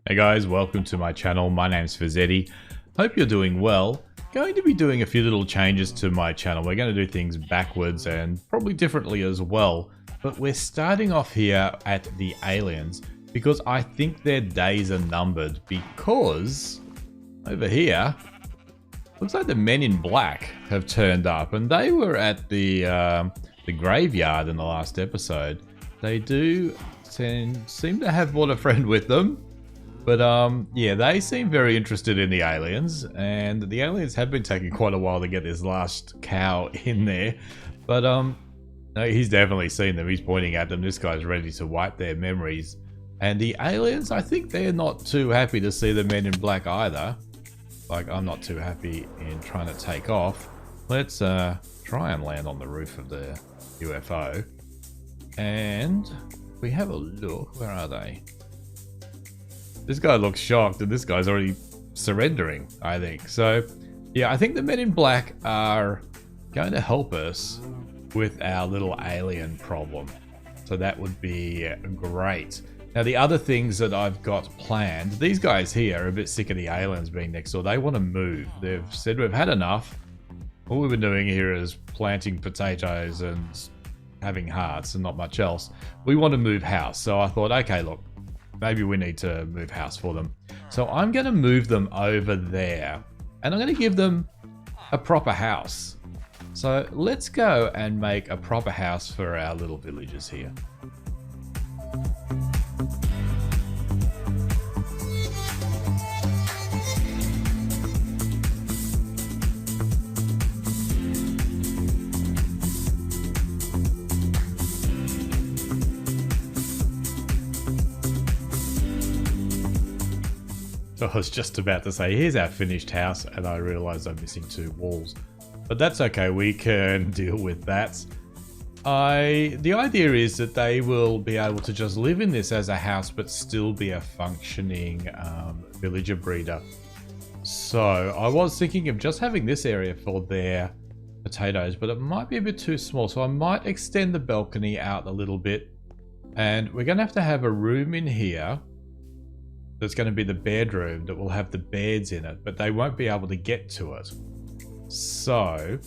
Hey guys, welcome to my channel. My name's Fizedi. Hope you're doing well. Going to be doing a few little changes to my channel. We're going to do things backwards and probably differently as well. But we're starting off here at the aliens because I think their days are numbered, because over here looks like the men in black have turned up, and they were at the graveyard in the last episode. They do seem to have brought a friend with them. But yeah, they seem very interested in the aliens, and the aliens have been taking quite a while to get this last cow in there. But no, he's definitely seen them. He's pointing at them. This guy's ready to wipe their memories. And the aliens, I think they're not too happy to see the men in black either. Like, I'm not too happy in trying to take off. Let's try and land on the roof of the UFO. And we have a look. Where are they? This guy looks shocked, and this guy's already surrendering, I think. So, yeah, I think the men in black are going to help us with our little alien problem. So that would be great. Now, the other things that I've got planned, these guys here are a bit sick of the aliens being next door. They want to move. They've said we've had enough. All we've been doing here is planting potatoes and having hearts and not much else. We want to move house. So I thought, okay, look, maybe we need to move house for them. So I'm going to move them over there, and I'm going to give them a proper house. So let's go and make a proper house for our little villagers here. So I was just about to say, here's our finished house, and I realized I'm missing 2 walls. But that's okay, we can deal with that. The idea is that they will be able to just live in this as a house, but still be a functioning villager breeder. So I was thinking of just having this area for their potatoes, but it might be a bit too small. So I might extend the balcony out a little bit. And we're going to have a room in here that's going to be the bedroom that will have the beds in it, but they won't be able to get to it. So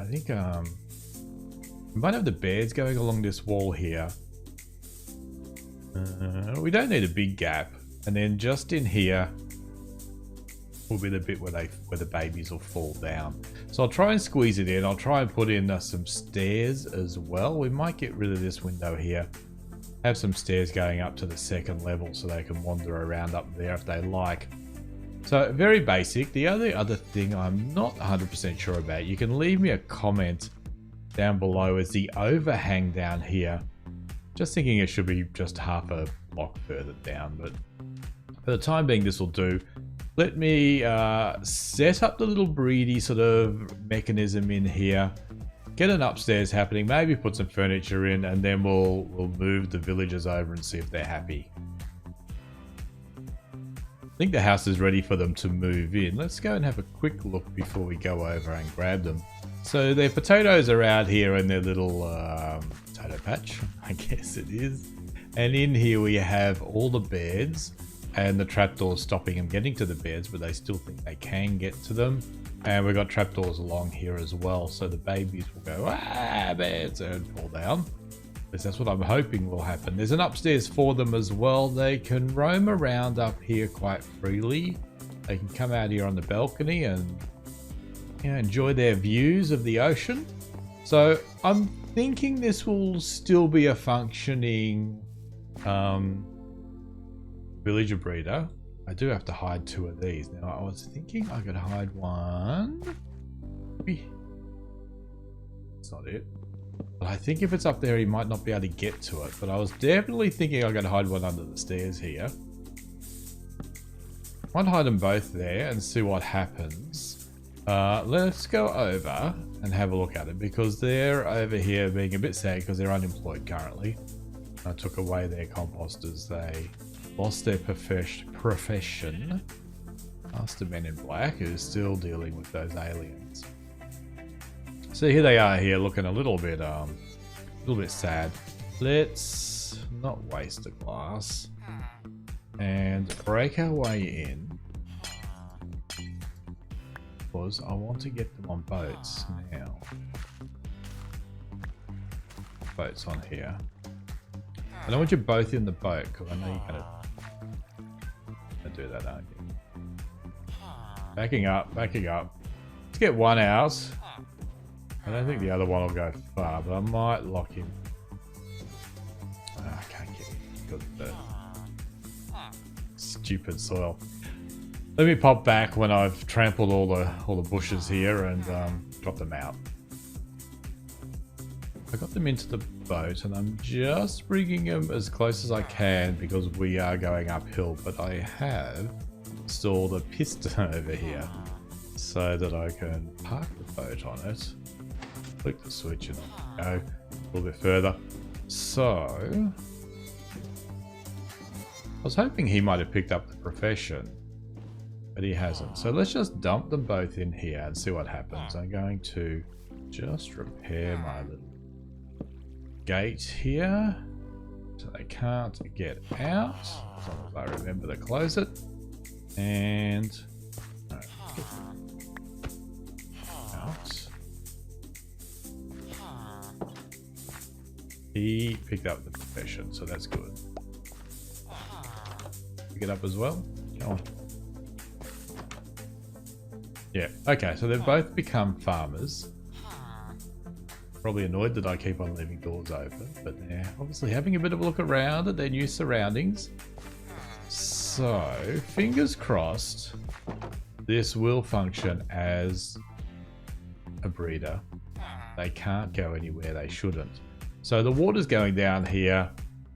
I think we might have the beds going along this wall here. We don't need a big gap, and then just in here will be the bit where the babies will fall down. So I'll try and squeeze it in. I'll try and put in some stairs as well. We might get rid of this window here. Have some stairs going up to the 2nd level so they can wander around up there if they like. So very basic. The other thing I'm not 100% sure about, you can leave me a comment down below, is the overhang down here. Just thinking it should be just half a block further down, but for the time being this will do. Let me set up the little breedy sort of mechanism in here. Get an upstairs happening, maybe put some furniture in, and then we'll move the villagers over and see if they're happy. I think the house is ready for them to move in. Let's go and have a quick look before we go over and grab them. So their potatoes are out here in their little potato patch, I guess it is. And in here we have all the beds, and the trapdoors stopping them getting to the beds, but they still think they can get to them. And we've got trapdoors along here as well, so the babies will go, ah, beds, and fall down. Because that's what I'm hoping will happen. There's an upstairs for them as well. They can roam around up here quite freely. They can come out here on the balcony and enjoy their views of the ocean. So I'm thinking this will still be a functioning villager breeder. I do have to hide 2 of these. Now, I was thinking I could hide one. That's not it. But I think if it's up there, he might not be able to get to it. But I was definitely thinking I could hide one under the stairs here. Might hide them both there and see what happens. Let's go over and have a look at it, because they're over here being a bit sad because they're unemployed currently. I took away their composters. They lost their profession. Ask the men in black, who's still dealing with those aliens. So here they are here, looking a little bit sad. Let's not waste a glass. and break our way in, because I want to get them on boats now. Boats on here. I don't want you both in the boat, because I know you're gonna do that, aren't you? Backing up, backing up. Let's get one out. I don't think the other one will go far, but I might lock him. Oh, I can't get him because of the stupid soil. Let me pop back when I've trampled all the bushes here and drop them out. I got them into the boat and I'm just bringing them as close as I can because we are going uphill, but I have installed a piston over here so that I can park the boat on it. Click the switch and go a little bit further. So I was hoping he might have picked up the profession, but he hasn't. So let's just dump them both in here and see what happens. I'm going to just repair my little gate here so they can't get out, as long as I remember to close it. And out. He picked up the profession, so that's good. Pick it up as well. Come on. Yeah, okay, so they've both become farmers. Probably annoyed that I keep on leaving doors open, but they're obviously having a bit of a look around at their new surroundings. So, fingers crossed, this will function as a breeder. They can't go anywhere they shouldn't. So the water's going down here,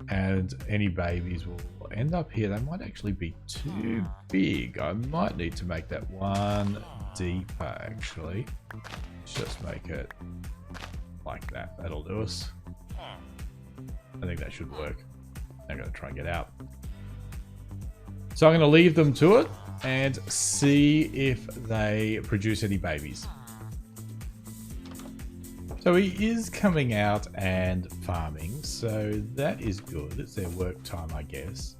and any babies will end up here. They might actually be too big. I might need to make that one deeper, actually. Let's just make it like that. That'll do us. I think that should work. I'm going to try and get out. So I'm going to leave them to it and see if they produce any babies. So he is coming out and farming, so that is good. It's their work time, I guess.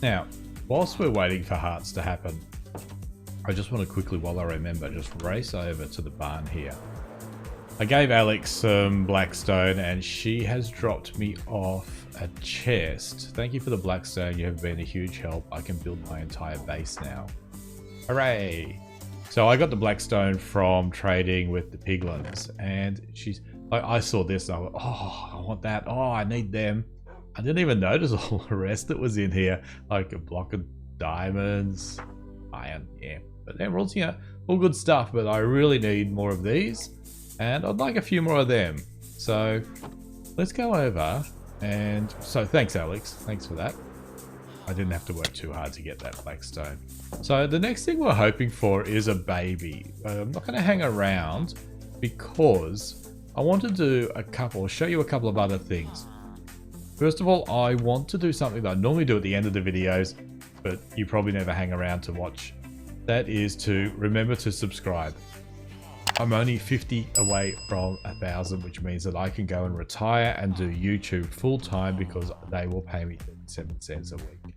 Now, whilst we're waiting for hearts to happen, I just want to quickly, while I remember, just race over to the barn here. I gave Alex some blackstone and she has dropped me off a chest. Thank you for the blackstone. You have been a huge help. I can build my entire base now. Hooray! So I got the blackstone from trading with the piglins, and she's like, I saw this and I went, oh, I want that. Oh, I need them. I didn't even notice all the rest that was in here, like a block of diamonds, iron, yeah. But emeralds, you know, all good stuff, but I really need more of these. And I'd like a few more of them. So let's go over and... So thanks, Alex. Thanks for that. I didn't have to work too hard to get that blackstone. So the next thing we're hoping for is a baby. I'm not going to hang around because I want to do show you a couple of other things. First of all, I want to do something that I normally do at the end of the videos, but you probably never hang around to watch. That is to remember to subscribe. I'm only 50 away from 1,000, which means that I can go and retire and do YouTube full time because they will pay me 37 cents a week.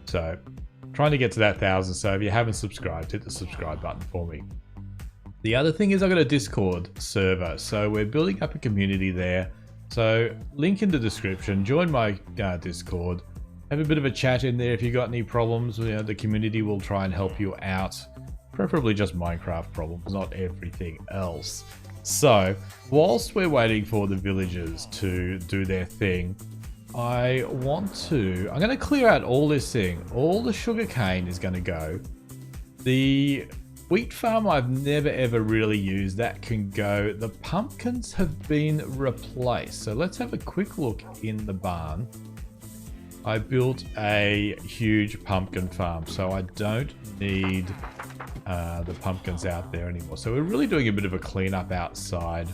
So trying to get to that 1,000. So if you haven't subscribed, hit the subscribe button for me. The other thing is I've got a Discord server. So we're building up a community there. So link in the description, join my Discord, have a bit of a chat in there. If you've got any problems, you know, the community will try and help you out. Preferably just Minecraft problems, not everything else. So, whilst we're waiting for the villagers to do their thing, I'm going to clear out all this thing. All the sugar cane is going to go. The wheat farm I've never ever really used. That can go. The pumpkins have been replaced. So let's have a quick look in the barn. I built a huge pumpkin farm, so I don't need the pumpkins out there anymore. So we're really doing a bit of a cleanup outside.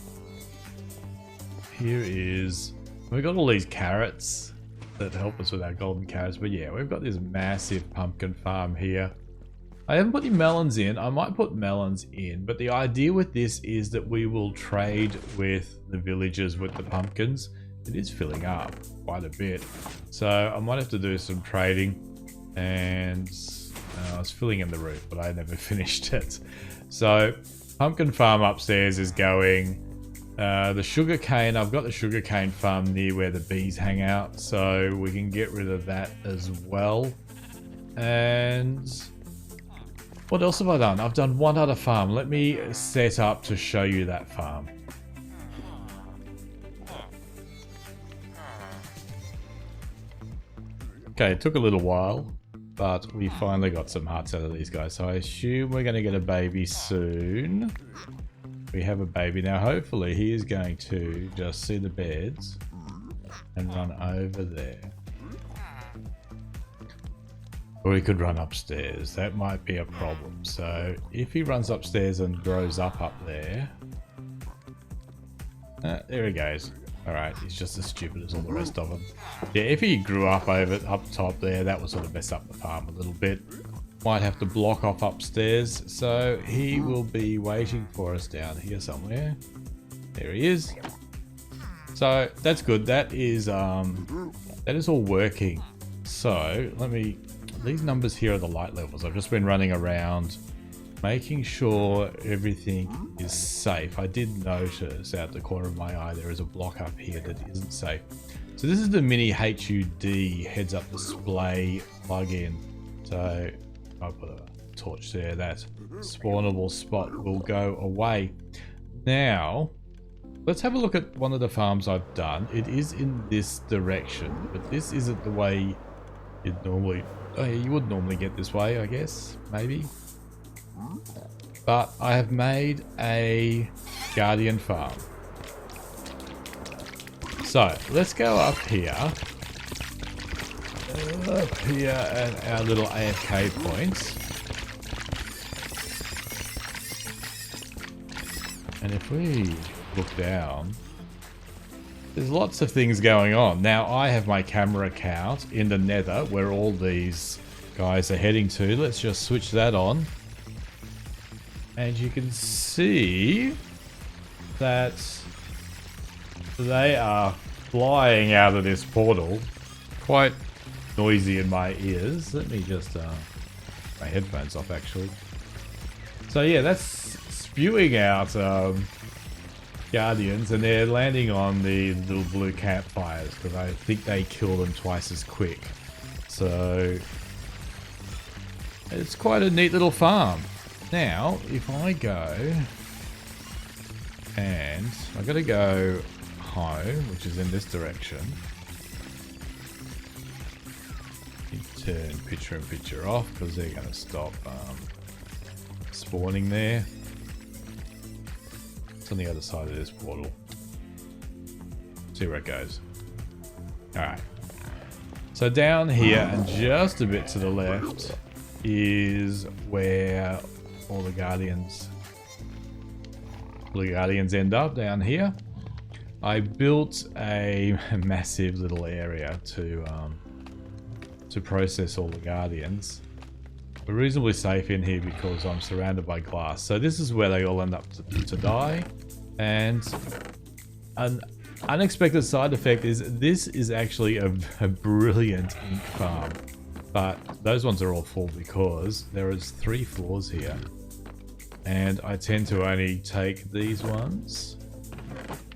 We've got all these carrots that help us with our golden carrots, but yeah, we've got this massive pumpkin farm here. I haven't put any melons in. I might put melons in, but the idea with this is that we will trade with the villagers with the pumpkins. It is filling up quite a bit, so I might have to do some trading. And I was filling in the roof, but I never finished it. So pumpkin farm upstairs is going. The sugarcane, I've got the sugarcane farm near where the bees hang out, so we can get rid of that as well. And what else have I done? I've done one other farm. Let me set up to show you that farm. Okay, it took a little while, but we finally got some hearts out of these guys. So I assume we're going to get a baby soon. We have a baby now. Hopefully he is going to just see the beds and run over there. Or he could run upstairs. That might be a problem. So if he runs upstairs and grows up there. There he goes. Alright, he's just as stupid as all the rest of them. Yeah, if he grew up top there, that would sort of mess up the farm a little bit. Might have to block off upstairs, so he will be waiting for us down here somewhere. There he is. So that's good. That is all working. So let me. These numbers here are the light levels. I've just been running around, making sure everything is safe. I did notice out the corner of my eye there is a block up here that isn't safe. So this is the mini HUD heads-up display plugin. So I'll put a torch there. That spawnable spot will go away. Now, let's have a look at one of the farms I've done. It is in this direction, but this isn't the way you'd normally... Oh, yeah, you would normally get this way, I guess. Maybe. But I have made a guardian farm. So, let's go up here. Up here at our little AFK points. And if we look down, there's lots of things going on. Now I have my camera count in the nether where all these guys are heading to. Let's just switch that on. And you can see that they are flying out of this portal. Quite noisy in my ears. Let me just my headphones off actually. So yeah, that's spewing out guardians, and they're landing on the little blue campfires because I think they kill them twice as quick. So it's quite a neat little farm. Now if I go, and I gotta go home, which is in this direction. Turn picture in picture off because they're going to stop spawning there. It's on the other side of this portal. See where it goes. Alright. So down here and just a bit to the left is where all the guardians end up down here. I built a massive little area to process all the guardians. We're reasonably safe in here because I'm surrounded by glass. So this is where they all end up to die. And an unexpected side effect is this is actually a brilliant ink farm. But those ones are all full because there is 3 floors here. And I tend to only take these ones.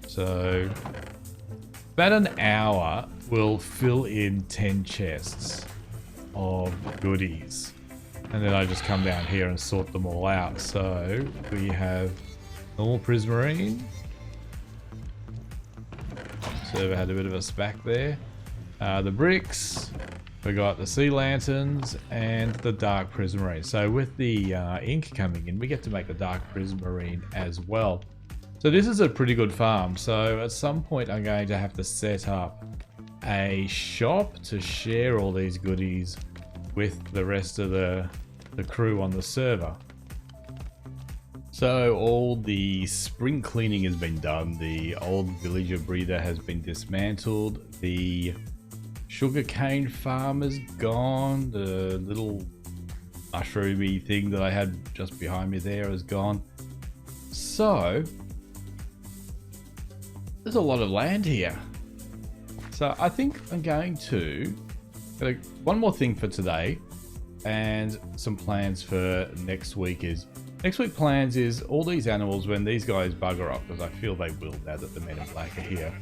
So about an hour will fill in 10 chests of goodies, and then I just come down here and sort them all out. So we have normal prismarine. Server had a bit of a spack there. The bricks, we got the sea lanterns and the dark prismarine. So with the ink coming in, we get to make the dark prismarine as well. So this is a pretty good farm. So at some point I'm going to have to set up a shop to share all these goodies with the rest of the crew on the server. So all the spring cleaning has been done. The old villager breeder has been dismantled. The sugarcane farm is gone. The little mushroomy thing that I had just behind me there is gone. So there's a lot of land here. So I think I'm going to One more thing for today, and some plans for next week is... Next week plans is all these animals, when these guys bugger off, because I feel they will now that the men in black are here.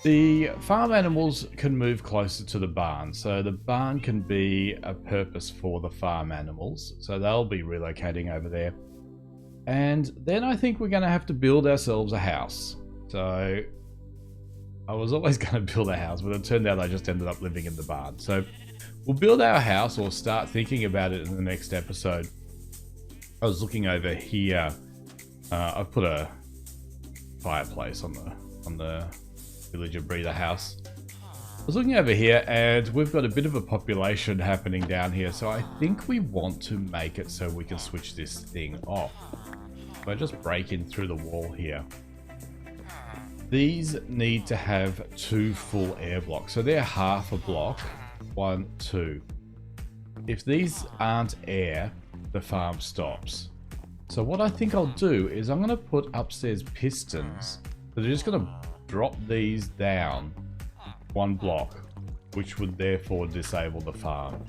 The farm animals can move closer to the barn, so the barn can be a purpose for the farm animals, so they'll be relocating over there. And then I think we're going to have to build ourselves a house. So I was always going to build a house, but it turned out I just ended up living in the barn. So we'll build our house, or start thinking about it in the next episode. I was looking over here. I've put a fireplace on the villager breeder house. I was looking over here, and we've got a bit of a population happening down here, so I think we want to make it so we can switch this thing off. So I just break in through the wall here. These need to have 2 full air blocks, so they're half a block. 1, 2. If these aren't air, the farm stops. So what I think I'll do is I'm going to put upstairs pistons that are just going to drop these down 1 block, which would therefore disable the farm.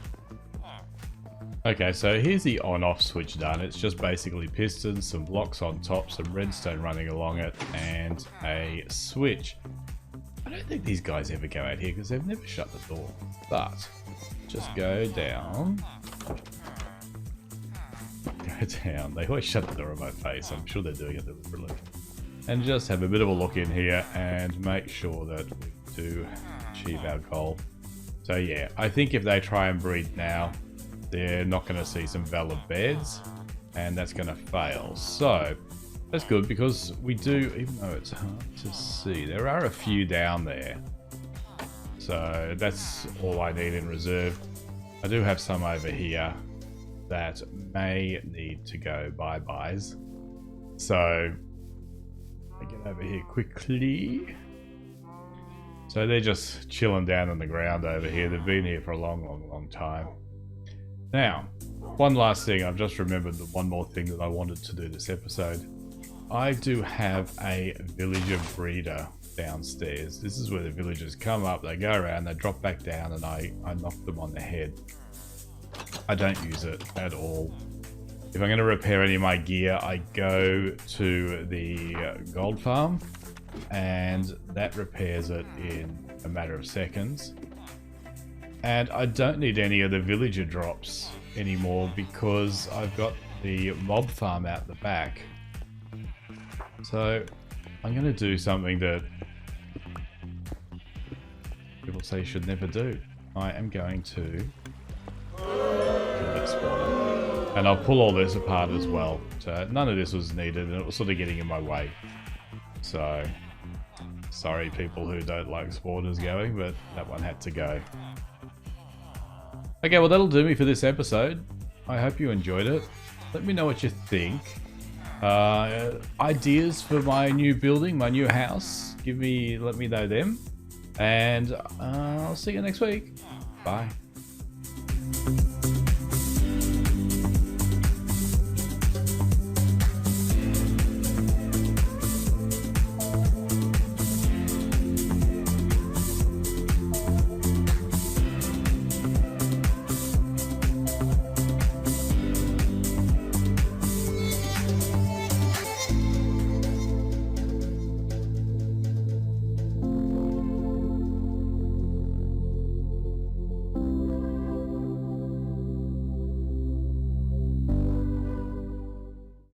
Okay, so here's the on-off switch done. It's just basically pistons, some blocks on top, some redstone running along it, and a switch. I don't think these guys ever go out here because they've never shut the door. But just go down. Go down. They always shut the door in my face. I'm sure they're doing it deliberately. And just have a bit of a look in here and make sure that we do achieve our goal. So yeah, I think if they try and breed now, they're not going to see some valid beds, and that's going to fail. So that's good, because we do, even though it's hard to see, there are a few down there. So that's all I need in reserve. I do have some over here that may need to go bye-byes. So I get over here quickly. So they're just chilling down on the ground over here. They've been here for a long time. Now, one last thing. I've just remembered the one more thing that I wanted to do this episode. I do have a villager breeder downstairs. This is where the villagers come up, they go around, they drop back down, and I knock them on the head. I don't use it at all. If I'm going to repair any of my gear, I go to the gold farm, and that repairs it in a matter of seconds. And I don't need any of the villager drops anymore because I've got the mob farm out the back. So I'm going to do something that people say you should never do. I am going to kill this spawner. And I'll pull all this apart as well. So none of this was needed, and it was sort of getting in my way. So sorry people who don't like spawners going, but that one had to go. Okay, well that'll do me for this episode. I hope you enjoyed it. Let me know what you think. Ideas for my new building, my new house. Let me know them. And I'll see you next week. Bye.